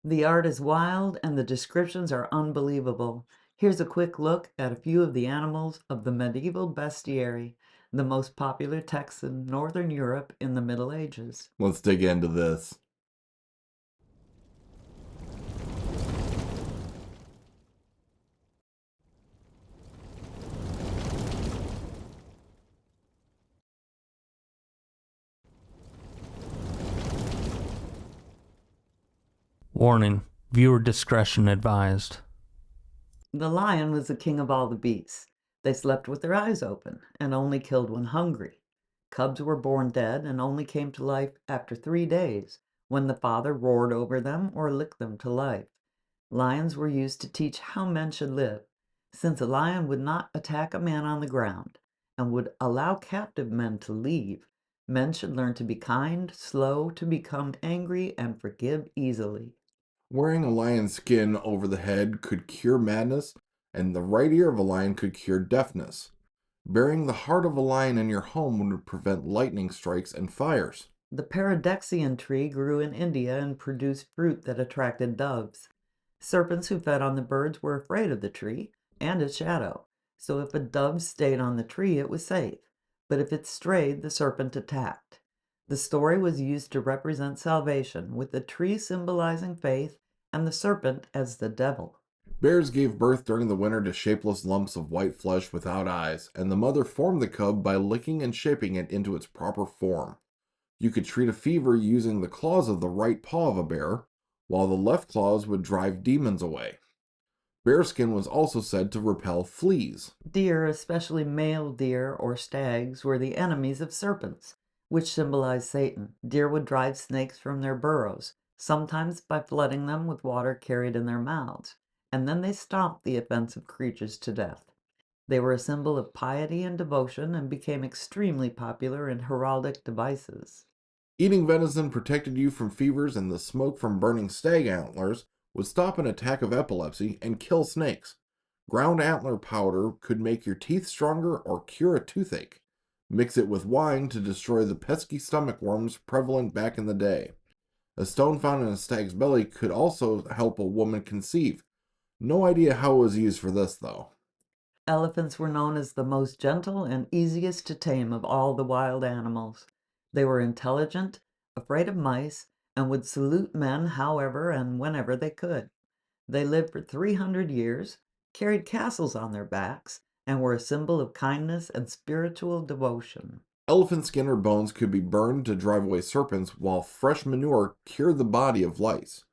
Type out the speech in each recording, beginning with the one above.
The art is wild and the descriptions are unbelievable. Here's a quick look at a few of the animals of the medieval bestiary, the most popular texts in Northern Europe in the Middle Ages. Let's dig into this. Warning: viewer discretion advised. The lion was the king of all the beasts. They slept with their eyes open and only killed when hungry. Cubs were born dead and only came to life after 3 days, when the father roared over them or licked them to life. Lions were used to teach how men should live. Since a lion would not attack a man on the ground and would allow captive men to leave, men should learn to be kind, slow to become angry, and forgive easily. Wearing a lion's skin over the head could cure madness, and the right ear of a lion could cure deafness. Burying the heart of a lion in your home would prevent lightning strikes and fires. The paradoxian tree grew in India and produced fruit that attracted doves. Serpents who fed on the birds were afraid of the tree and its shadow, so if a dove stayed on the tree, it was safe. But if it strayed, the serpent attacked. The story was used to represent salvation, with the tree symbolizing faith and the serpent as the devil. Bears gave birth during the winter to shapeless lumps of white flesh without eyes, and the mother formed the cub by licking and shaping it into its proper form. You could treat a fever using the claws of the right paw of a bear, while the left claws would drive demons away. Bearskin was also said to repel fleas. Deer, especially male deer or stags, were the enemies of serpents, which symbolized Satan. Deer would drive snakes from their burrows, sometimes by flooding them with water carried in their mouths, and then they stomped the offensive creatures to death. They were a symbol of piety and devotion and became extremely popular in heraldic devices. Eating venison protected you from fevers, and the smoke from burning stag antlers would stop an attack of epilepsy and kill snakes. Ground antler powder could make your teeth stronger or cure a toothache. Mix it with wine to destroy the pesky stomach worms prevalent back in the day. A stone found in a stag's belly could also help a woman conceive. No idea how it was used for this, though. Elephants were known as the most gentle and easiest to tame of all the wild animals. They were intelligent, afraid of mice, and would salute men however and whenever they could. They lived for 300 years, carried castles on their backs, and were a symbol of kindness and spiritual devotion. Elephant skin or bones could be burned to drive away serpents, while fresh manure cured the body of lice.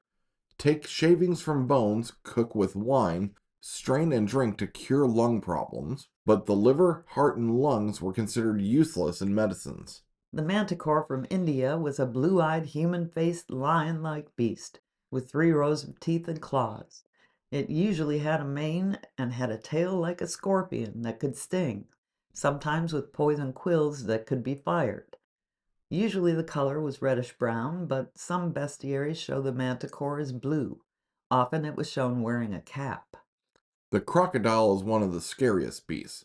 Take shavings from bones, cook with wine, strain and drink to cure lung problems, but the liver, heart, and lungs were considered useless in medicines. The manticore from India was a blue-eyed, human-faced, lion-like beast with 3 rows of teeth and claws. It usually had a mane and had a tail like a scorpion that could sting, sometimes with poison quills that could be fired. Usually the color was reddish-brown, but some bestiaries show the manticore as blue. Often it was shown wearing a cap. The crocodile is one of the scariest beasts,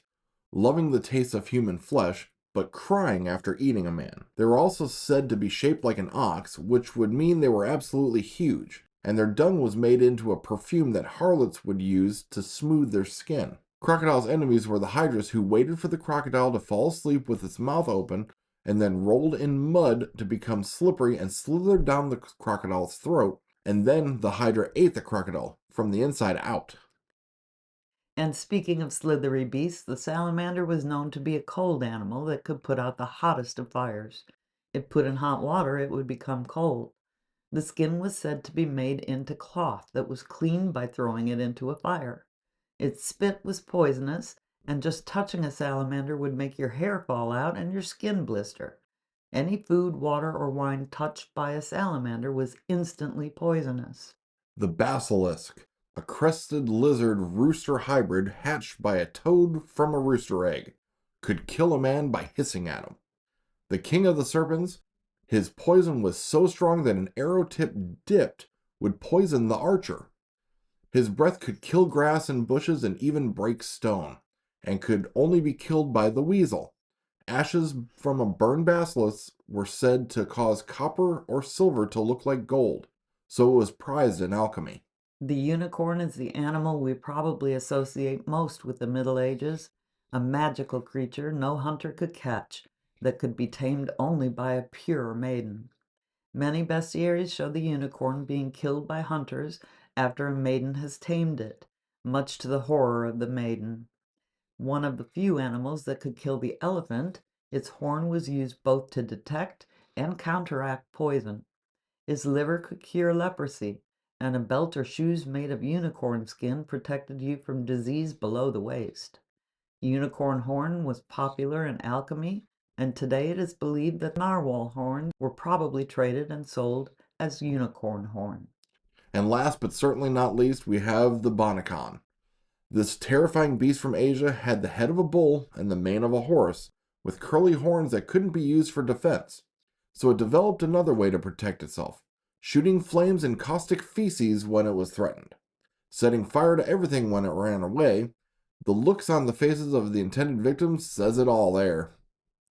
loving the taste of human flesh, but crying after eating a man. They were also said to be shaped like an ox, which would mean they were absolutely huge, and their dung was made into a perfume that harlots would use to smooth their skin. Crocodile's enemies were the hydras, who waited for the crocodile to fall asleep with its mouth open, and then rolled in mud to become slippery and slithered down the crocodile's throat, and then the hydra ate the crocodile from the inside out. And speaking of slithery beasts, the salamander was known to be a cold animal that could put out the hottest of fires. If put in hot water, it would become cold. The skin was said to be made into cloth that was cleaned by throwing it into a fire. Its spit was poisonous, and just touching a salamander would make your hair fall out and your skin blister. Any food, water, or wine touched by a salamander was instantly poisonous. The basilisk, a crested lizard rooster hybrid hatched by a toad from a rooster egg, could kill a man by hissing at him. The king of the serpents, his poison was so strong that an arrow tip dipped would poison the archer. His breath could kill grass and bushes and even break stone, and could only be killed by the weasel. Ashes from a burned basilisk were said to cause copper or silver to look like gold. so it was prized in alchemy. The unicorn is the animal we probably associate most with the Middle Ages, a magical creature no hunter could catch, that could be tamed only by a pure maiden. Many bestiaries show the unicorn being killed by hunters after a maiden has tamed it, much to the horror of the maiden. One of the few animals that could kill the elephant, its horn was used both to detect and counteract poison. Its liver could cure leprosy, and a belt or shoes made of unicorn skin protected you from disease below the waist. Unicorn horn was popular in alchemy, and today it is believed that narwhal horns were probably traded and sold as unicorn horn. And last but certainly not least, we have the BANE. This terrifying beast from Asia had the head of a bull and the mane of a horse, with curly horns that couldn't be used for defense. So it developed another way to protect itself, shooting flames and caustic feces when it was threatened, setting fire to everything when it ran away. The looks on the faces of the intended victims says it all there.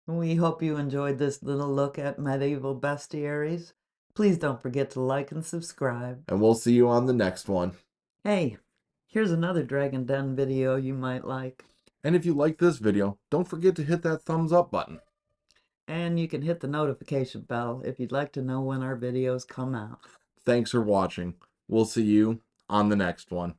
We hope you enjoyed this little look at medieval bestiaries. Please don't forget to like and subscribe. And we'll see you on the next one. Hey, here's another Dragonden video you might like. And if you like this video, don't forget to hit that thumbs up button. And you can hit the notification bell if you'd like to know when our videos come out. Thanks for watching. We'll see you on the next one.